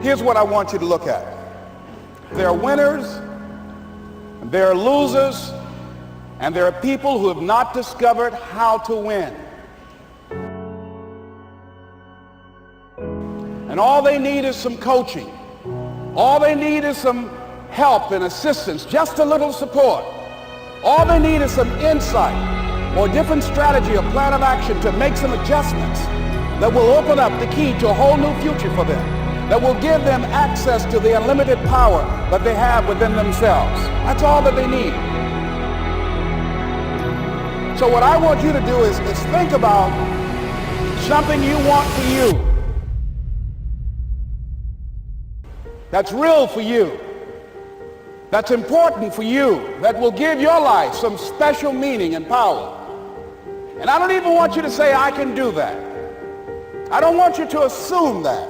Here's what I want you to look at. There are winners, and there are losers, and there are people who have not discovered how to win. And all they need is some coaching. All they need is some help and assistance, just a little support. All they need is some insight or a different strategy or plan of action to make some adjustments that will open up the key to a whole new future for them, that will give them access to the unlimited power that they have within themselves. That's all that they need. So what I want you to do is think about something you want for you, that's real for you, that's important for you, that will give your life some special meaning and power. And I don't even want you to say, I can do that. I don't want you to assume that.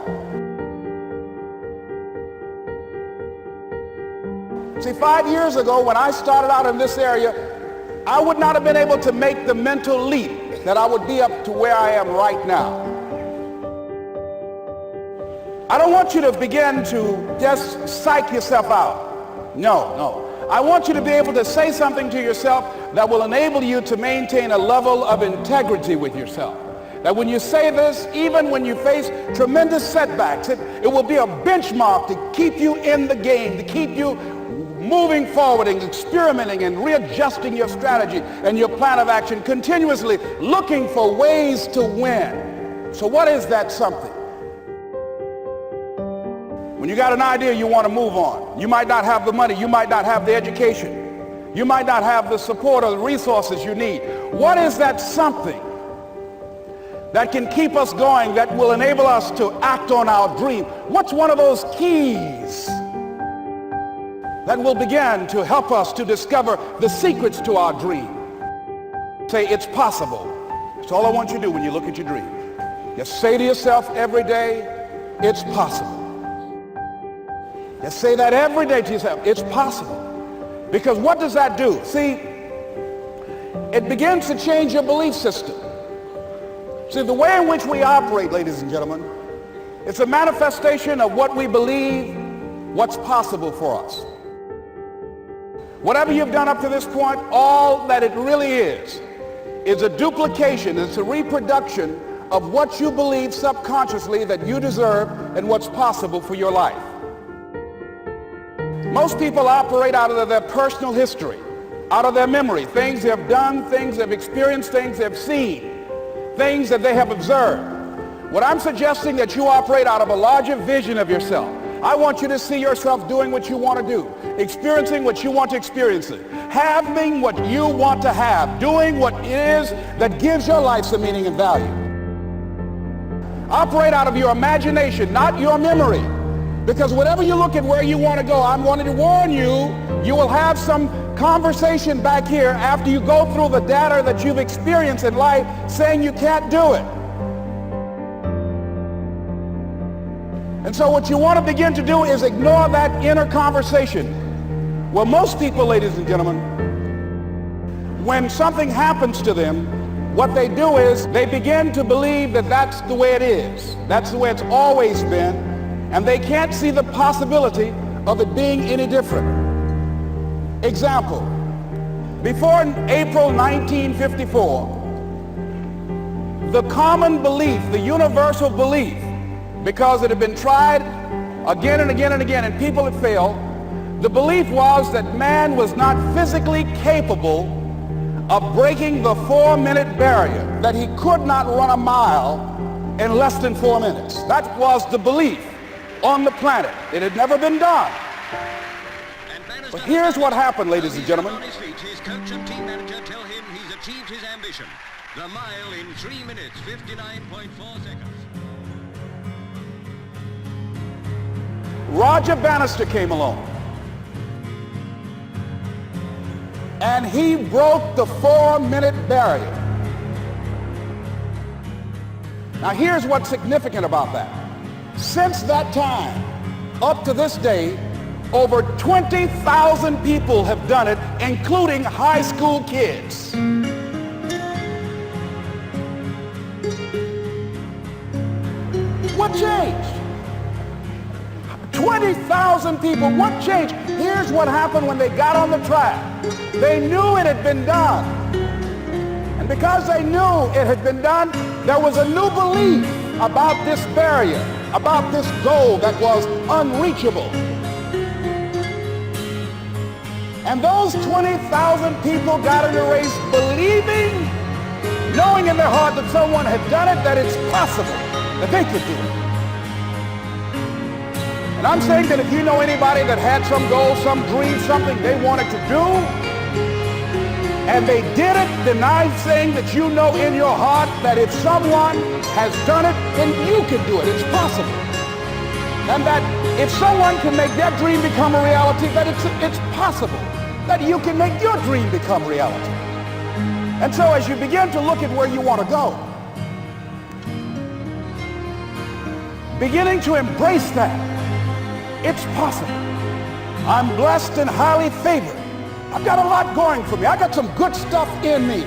See, 5 years ago when I started out in this area, I would not have been able to make the mental leap that I would be up to where I am right now. I don't want you to begin to just psych yourself out. No. I want you to be able to say something to yourself that will enable you to maintain a level of integrity with yourself. That when you say this, even when you face tremendous setbacks, it will be a benchmark to keep you in the game, to keep you moving forward and experimenting and readjusting your strategy and your plan of action, continuously looking for ways to win. So what is that something? When you got an idea you want to move on, you might not have the money, you might not have the education, you might not have the support or the resources you need. What is that something that can keep us going, that will enable us to act on our dream? What's one of those keys that will begin to help us to discover the secrets to our dream? Say, it's possible. That's all I want you to do when you look at your dream. Just say to yourself every day, it's possible. Just say that every day to yourself, it's possible. Because what does that do? See, it begins to change your belief system. See, the way in which we operate, ladies and gentlemen, it's a manifestation of what we believe, what's possible for us. Whatever you've done up to this point, all that it really is a duplication, it's a reproduction of what you believe subconsciously that you deserve and what's possible for your life. Most people operate out of their personal history, out of their memory, things they have done, things they've experienced, things they've seen, things that they have observed. What I'm suggesting that you operate out of a larger vision of yourself. I want you to see yourself doing what you want to do, experiencing what you want to experience, having what you want to have, doing what it is that gives your life some meaning and value. Operate out of your imagination, not your memory. Because whatever you look at where you want to go, I'm wanting to warn you, you will have some conversation back here after you go through the data that you've experienced in life saying you can't do it. And so what you want to begin to do is ignore that inner conversation. Well, most people, ladies and gentlemen, when something happens to them, what they do is they begin to believe that that's the way it is. That's the way it's always been. And they can't see the possibility of it being any different. Example, before April 1954, the common belief, the universal belief, because it had been tried again and again and again and people had failed, the belief was that man was not physically capable of breaking the 4-minute barrier, that he could not run a mile in less than 4 minutes. That was the belief on the planet. It had never been done. But here's what happened, ladies and gentlemen. His coach and team manager tell him he's achieved his ambition. The mile in 3 minutes, 59.4 seconds. Roger Bannister came along. And he broke the 4-minute barrier. Now here's what's significant about that. Since that time, up to this day, over 20,000 people have done it, including high school kids. What changed? 20,000 people. What changed? Here's what happened when they got on the track. They knew it had been done. And because they knew it had been done, there was a new belief about this barrier, about this goal that was unreachable. And those 20,000 people got in the race believing, knowing in their heart that someone had done it, that it's possible, that they could do it. And I'm saying that if you know anybody that had some goal, some dream, something they wanted to do, and they did it, deny saying that you know in your heart that if someone has done it, then you can do it. It's possible. And that if someone can make their dream become a reality, that it's possible that you can make your dream become reality. And so as you begin to look at where you want to go, beginning to embrace that, it's possible. I'm blessed and highly favored. I've got a lot going for me. I got some good stuff in me.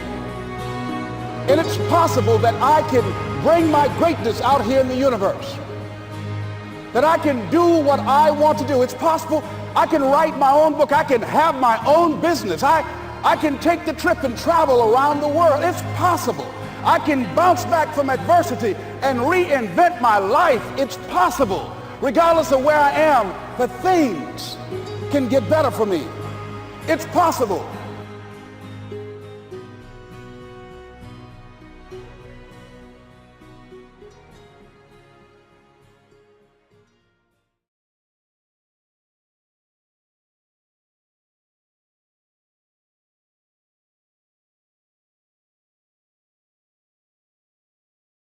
And it's possible that I can bring my greatness out here in the universe. That I can do what I want to do. It's possible I can write my own book. I can have my own business. I can take the trip and travel around the world. It's possible. I can bounce back from adversity and reinvent my life. It's possible. Regardless of where I am, the things can get better for me. It's possible